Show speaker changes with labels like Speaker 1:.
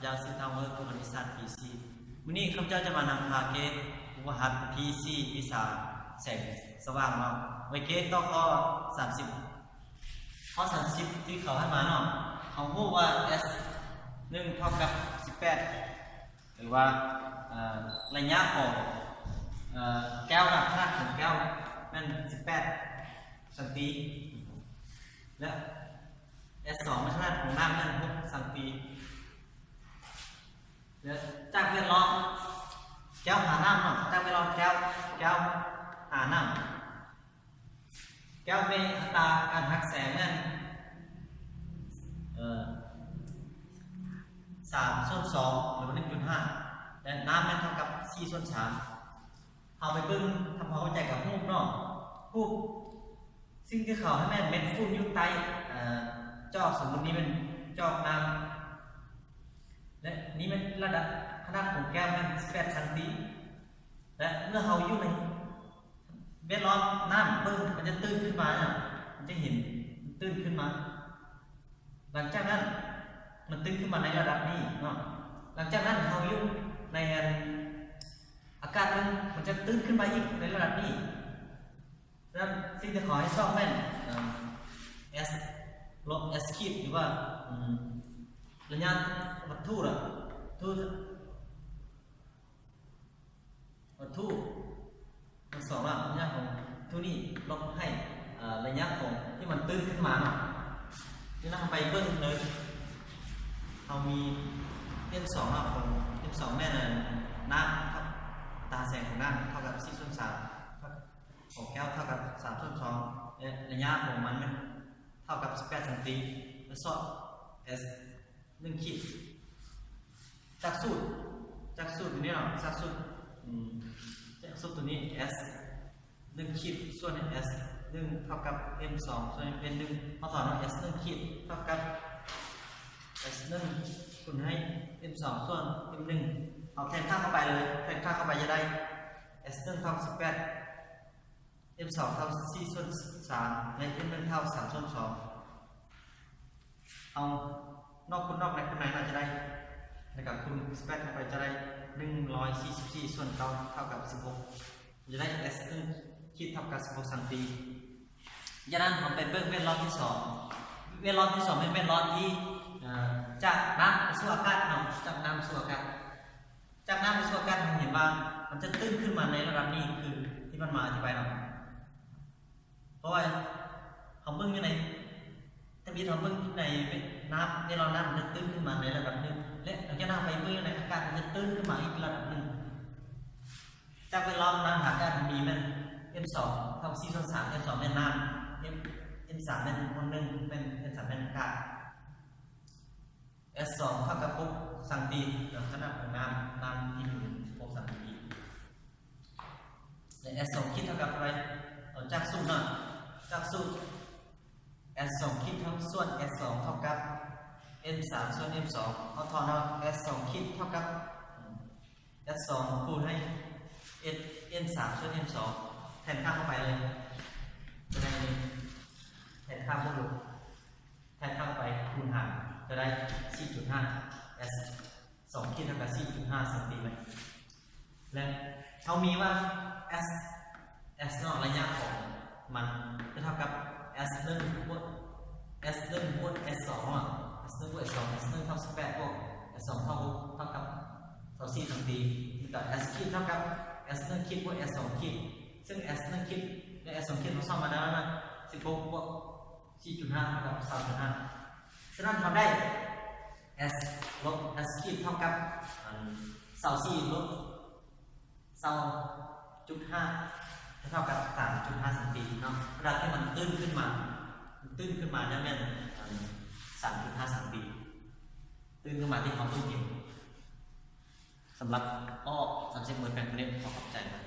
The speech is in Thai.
Speaker 1: จ้าซึ่งทำเวิร์กบริษัท PC วันนี้ข้าพเจ้าจะมานำพาเกตอุปหัด PC วิชาแสงสว่างเนาะไว้เกตต่อข้อ30ข้อ30ที่เขาให้มาเนาะเขาพูดว่า S 1 เท่ากับ 18หรือว่าระยะของแก้วขนาดของแก้วนั่น18เซนติและ S2 ขนาดของน้ำนั่น6เซนติจากเวลาแก้วหาน้ำเนาะจากเวลาแก้วหาน้ำแก้วเป็นอัตราการหักแสงนั่น3/2หรือ 1.5 และน้ำมันเท่ากับ4/3เอาไปเบิ้งทำความเข้าใจกับรูปเนาะรูปซึ่งที่เขาให้แม่เม็ดฟุ้นยุบไตจอกสมมตินี้เป็นจอกน้ำและนี้เป็นระดับขนาดของแก้วมัน18เซนติและเมื่อเราอยู่ในเวลาน้ำเบิ้งมันจะตื้นขึ้นมาเนี่ยมันจะเห็นตื้นขึ้นมาหลังจากนั้นมันตื้นขึ้นมาในระดับนี้เนาะหลังจากนั้นเราอยู่ในอากาศมันจะตื้นขึ้นมาอีกในระดับนี้แล้วสิ่งที่ขอให้ชอบแม่นS ลบ S ขีดหรือว่าระยะวัตถุทั้งสองระยะของทุนี่ลบให้ระยะของที่มันตื้นขึ้นมาเนาะนี่นะไปเบิ้งเลยเรามีเส้น2ของเส้น2แม่น้ำครับตาแสงของน้ำเท่ากับ4/3ของแก้วเท่ากับ3/2ระยะของมันเท่ากับ18เซนติและซอ S 1 ขีดจากสูตรตัวนี้เนาะจากสูตรตัวนี้ S 1 ขีดส่วน S 1 เท่ากับ M 2ส่วน M 1เขาสอนว่า S 1 ขีดเท่ากับ S 1คูณให้ M 2ส่วน M 1เอาแทนค่าเข้าไปเลยแทนค่าเข้าไปจะได้ S 1 เท่ากับ18 M 2 เท่า4/3และ M 1 เท่า3/2เอานอกคูณนอกในคูณในเราจะได้นะครับคูณ18เข้าไปจะได้144ส่วนเท่ากับ16จะได้ S 1 ขีดเท่ากับ16เซนติจากนั้นผมไปเบิ้งเวลาที่2เป็นเวลาที่จากน้ำสู่อากาศเนาะจากน้ำสู่อากาศเราเห็นว่ามันจะตื้นขึ้นมาในระดับนี้คือที่มันมาอธิบายเนาะเพราะว่าเขาเบิ้งอยู่ในถ้ามีเขาเบิ้งในน้ำในเราน้ำมันจะตื้นขึ้นมาในระดับหนึ่งและหลังจากนั้นไปเบิ้งในอากาศมันจะตื้นขึ้นมาอีกระดับหนึ่งจากเวลาน้ำหาอากาศมีมัน M2 เท่า4/3 M2 เป็นน้ำM3 เป็นคนหนึ่งเป็น M3 เป็นอากาศS2 เท่ากับ6เซนติขนาดของน้ำที่มี6เซนติและ S2 คิดเท่ากับอะไรจากสูตรเนาะจากสูตร S2 คิดเท่าส่วน S2 เท่ากับ M3 ส่วน M2 เอาถอนเอา S2 คิดเท่ากับ S2 คูณให้ N3 ส่วน M2 แทนค่าเข้าไปเลยจะได้แทนค่าพวกลูกแทนค่าเข้าไปคูณหารจะได้ 4.5 S 2 คิดเท่ากับ 4.5 เซนติเมตรและเขามีว่า S นอกระยะของมันจะเท่ากับ S 1 บวก S 1 บวก S 2 อ่ะ S 1 บวก S 2 S 1 เท่า18 บวก S 2 เท่ากับ24 เซนติกับ S ขีดเท่ากับ S 1 ขีดบวก S 2 ขีดซึ่ง S 1 ขีดและ S 2 ขีดเราสมมาแล้วนะ16 บวก 4.5 เท่ากับ 3.5ฉะนั้นเราได้ S ลบ S ขีดเท่ากับ24 ลบ2.5เท่ากับ 3.5 เซนติเนาะเวลาที่มันตื้นขึ้นมาจะเป็น 3.5 เซนติตื้นขึ้นมาที่เขาตื้นเห็นสำหรับ30 หน่วยแปลงเล็กขอขอบใจนะ